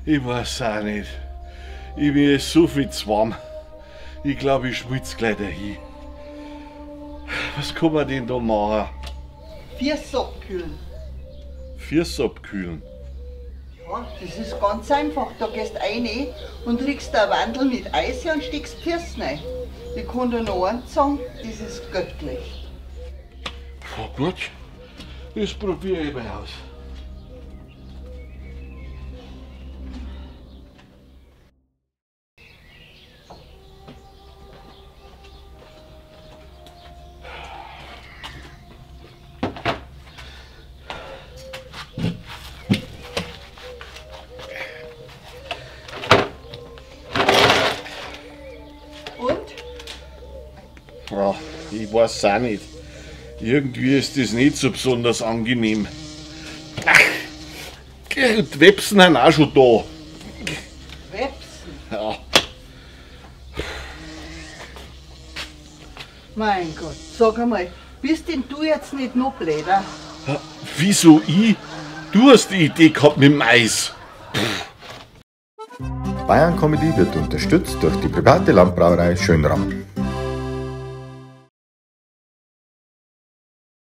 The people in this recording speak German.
Ich weiß auch nicht. Ich bin jetzt so viel zu warm. Ich glaube, ich schwitze gleich dahin. Was kann man denn da machen? Fürs abkühlen. Fürs Abkühlen. Ja, das ist ganz einfach. Da gehst du rein und kriegst ein Wandel mit Eis und steckst die Füße rein. Ich kann dir noch eins sagen, das ist göttlich. Ja, gut, das probiere ich mal aus. Ja, ich weiß auch nicht. Irgendwie ist das nicht so besonders angenehm. Ach, die Websen sind auch schon da. Websen? Ja. Mein Gott, sag einmal, bist denn du jetzt nicht noch blöder? Wieso ich? Du hast die Idee gehabt mit dem Eis. Bayern Comedy wird unterstützt durch die private Landbrauerei Schönram.